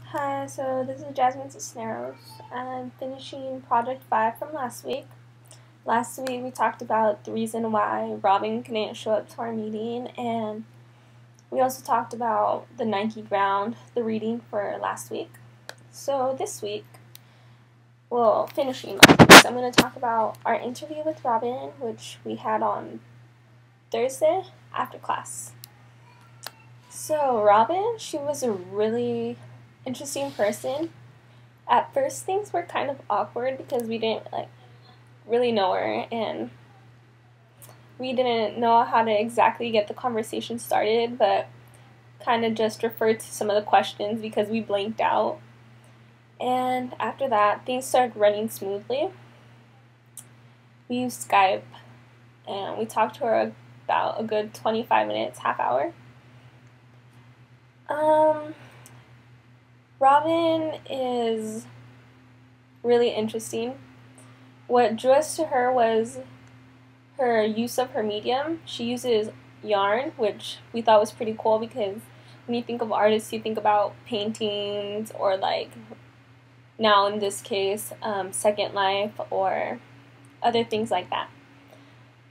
Hi, so this is Jasmine Cisneros. I'm finishing Project 5 from last week. Last week we talked about the reason why Robin couldn't show up to our meeting, and we also talked about the Nike Ground, the reading for last week. So this week, well, finishing last week, so I'm going to talk about our interview with Robin, which we had on Thursday after class. So Robin, she was a really interesting person. At first things were kind of awkward because we didn't really know her, and we didn't know how to exactly get the conversation started, but kind of just referred to some of the questions because we blanked out. And after that, things started running smoothly. We used Skype, and we talked to her about a good 25 minutes, half hour. Robin is really interesting. What drew us to her was her use of her medium. She uses yarn, which we thought was pretty cool because when you think of artists, you think about paintings or now in this case, Second Life or other things like that.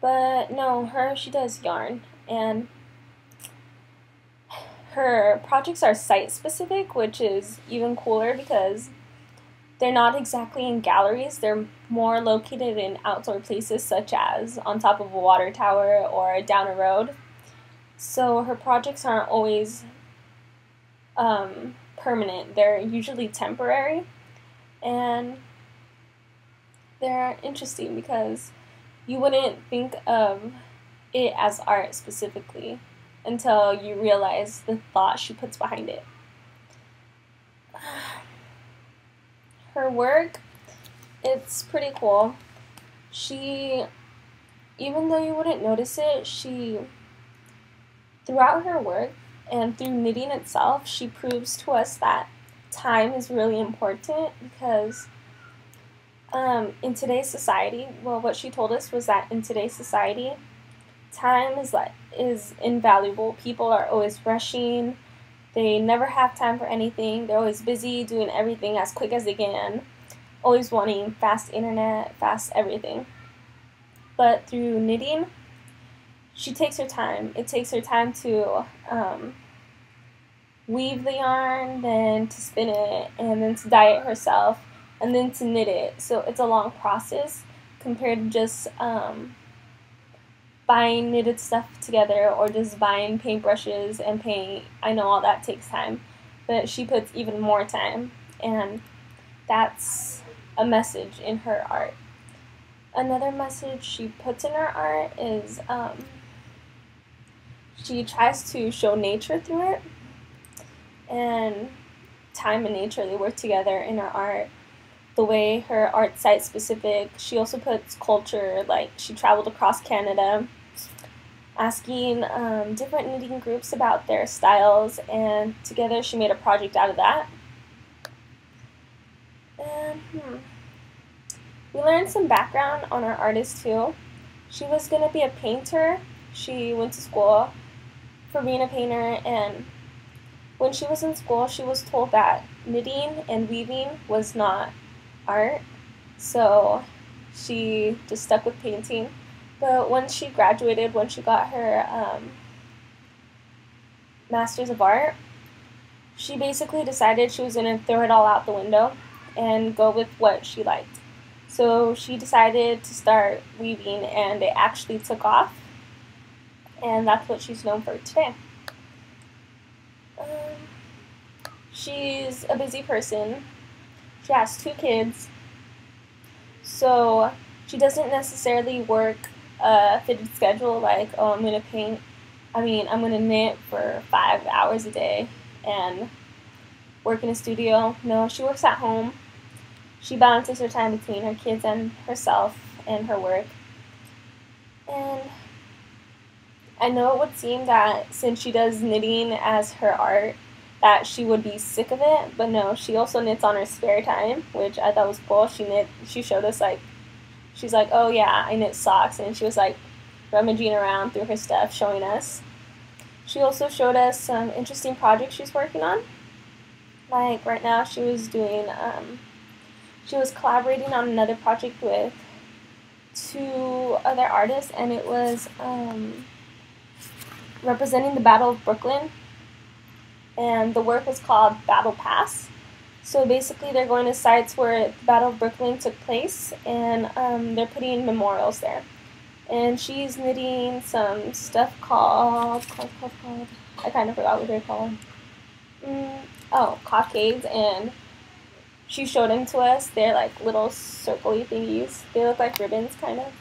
But no, she does yarn, and her projects are site specific, which is even cooler because they're not exactly in galleries. They're more located in outdoor places such as on top of a water tower or down a road. So her projects aren't always permanent. They're usually temporary, and they're interesting because you wouldn't think of it as art specifically until you realize the thought she puts behind it. Her work, it's pretty cool. Even though you wouldn't notice it, throughout her work and through knitting itself, she proves to us that time is really important because in today's society, well, what she told us was that in today's society, time is invaluable. People are always rushing. They never have time for anything. They're always busy doing everything as quick as they can, always wanting fast internet, fast everything. But through knitting, she takes her time. It takes her time to weave the yarn, then to spin it, and then to dye it herself, and then to knit it. So it's a long process compared to just buying knitted stuff together or just buying paintbrushes and paint. I know all that takes time, but she puts even more time, and that's a message in her art. Another message she puts in her art is she tries to show nature through it, and time and nature, they work together in her art. The way her art site specific, she also puts culture, like she traveled across Canada asking different knitting groups about their styles, and together she made a project out of that. And we learned some background on our artist too. She was going to be a painter. She went to school for being a painter, and when she was in school, she was told that knitting and weaving was not art, so she just stuck with painting. But when she graduated, when she got her Master's of Art, she basically decided she was going to throw it all out the window and go with what she liked. So she decided to start weaving, and it actually took off, and that's what she's known for today. She's a busy person. She has 2 kids, so she doesn't necessarily work a fitted schedule like, oh, I'm going to knit for 5 hours a day and work in a studio. No, she works at home. She balances her time between her kids and herself and her work. And I know it would seem that since she does knitting as her art, that she would be sick of it, but no, she also knits on her spare time, which I thought was cool. She showed us, she's like, oh yeah, I knit socks, and she was rummaging around through her stuff, showing us. She also showed us some interesting projects she's working on. Like right now, she was collaborating on another project with two other artists, and it was representing the Battle of Brooklyn, and the work was called Battle Pass. So basically, they're going to sites where the Battle of Brooklyn took place, and they're putting memorials there. And she's knitting some stuff called I kind of forgot what they're called. Cockades, and she showed them to us. They're like little circly thingies. They look like ribbons, kind of.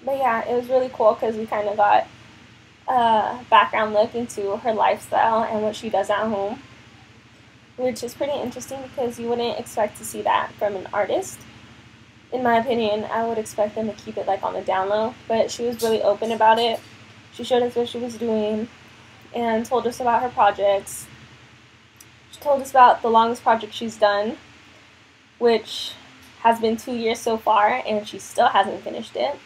But yeah, it was really cool because we kind of got a background look into her lifestyle and what she does at home, which is pretty interesting because you wouldn't expect to see that from an artist. In my opinion, I would expect them to keep it like on the down low, but she was really open about it. She showed us what she was doing and told us about her projects. She told us about the longest project she's done, which has been 2 years so far, and she still hasn't finished it.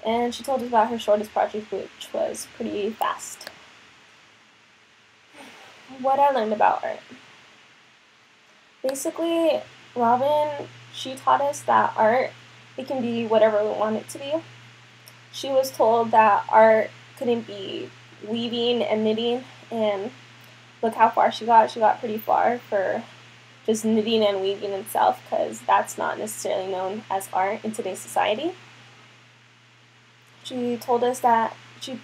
And she told us about her shortest project, which was pretty fast. What I learned about art. Basically, Robin, she taught us that art, it can be whatever we want it to be. She was told that art couldn't be weaving and knitting, and look how far she got. She got pretty far for just knitting and weaving itself, because that's not necessarily known as art in today's society. She told us that she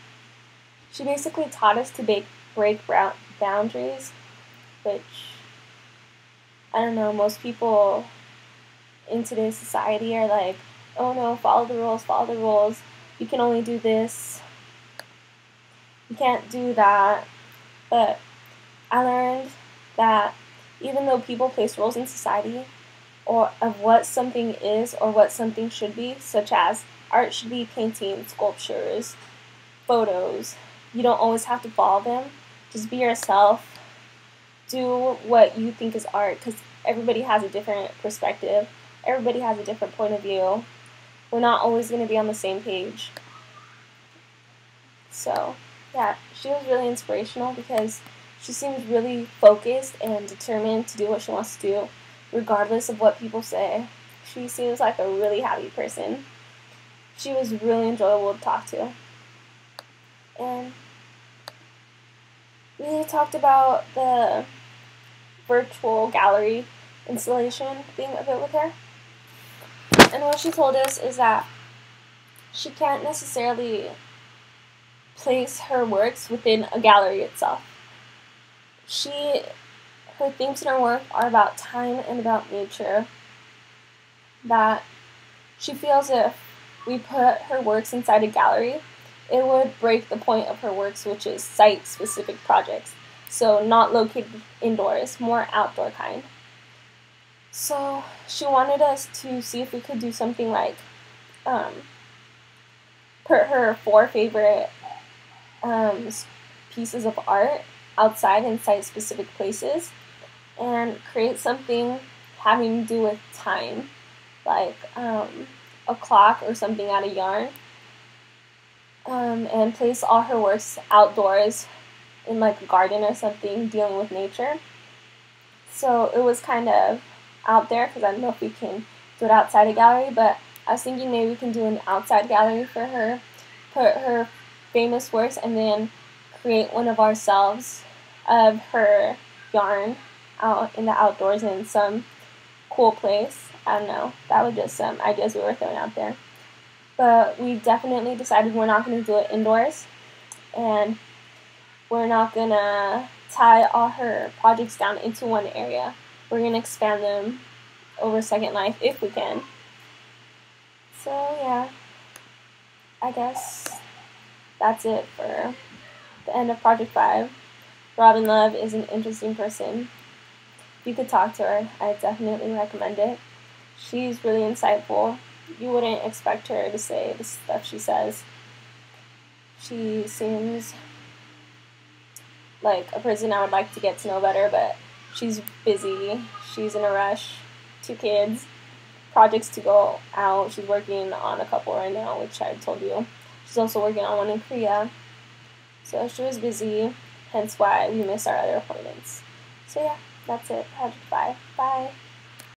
basically taught us to break boundaries, which, I don't know, most people in today's society are like, oh no, follow the rules, you can only do this, you can't do that. But I learned that even though people place rules in society or of what something is or what something should be, such as art should be painting, sculptures, photos, you don't always have to follow them. Just be yourself. Do what you think is art, because everybody has a different perspective. Everybody has a different point of view. We're not always going to be on the same page. So, yeah, she was really inspirational because she seems really focused and determined to do what she wants to do, regardless of what people say. She seems like a really happy person. She was really enjoyable to talk to. And we talked about the virtual gallery installation thing a bit with her. And what she told us is that she can't necessarily place her works within a gallery itself. Her themes in her work are about time and about nature. That she feels if we put her works inside a gallery, it would break the point of her works, which is site-specific projects. So not located indoors, more outdoor kind. So she wanted us to see if we could do something like put her 4 favorite pieces of art outside in site-specific places and create something having to do with time, like a clock or something out of yarn, and place all her works outdoors in like a garden or something dealing with nature. So it was kind of out there because I don't know if we can do it outside a gallery, but I was thinking maybe we can do an outside gallery for her, put her famous works, and then create one of ourselves of her yarn out in the outdoors in some cool place. I don't know. That was just some ideas we were throwing out there. But we definitely decided we're not going to do it indoors, and we're not going to tie all her projects down into one area. We're going to expand them over Second Life if we can. So yeah, I guess that's it for the end of Project 5. Robin Love is an interesting person. If you could talk to her, I definitely recommend it. She's really insightful. You wouldn't expect her to say the stuff she says. She seems like a person I would like to get to know better, but she's busy. She's in a rush. 2 kids, projects to go out. She's working on a couple right now, which I told you. She's also working on one in Korea. So she was busy, hence why we missed our other appointments. So yeah, That's it, project 5. Bye.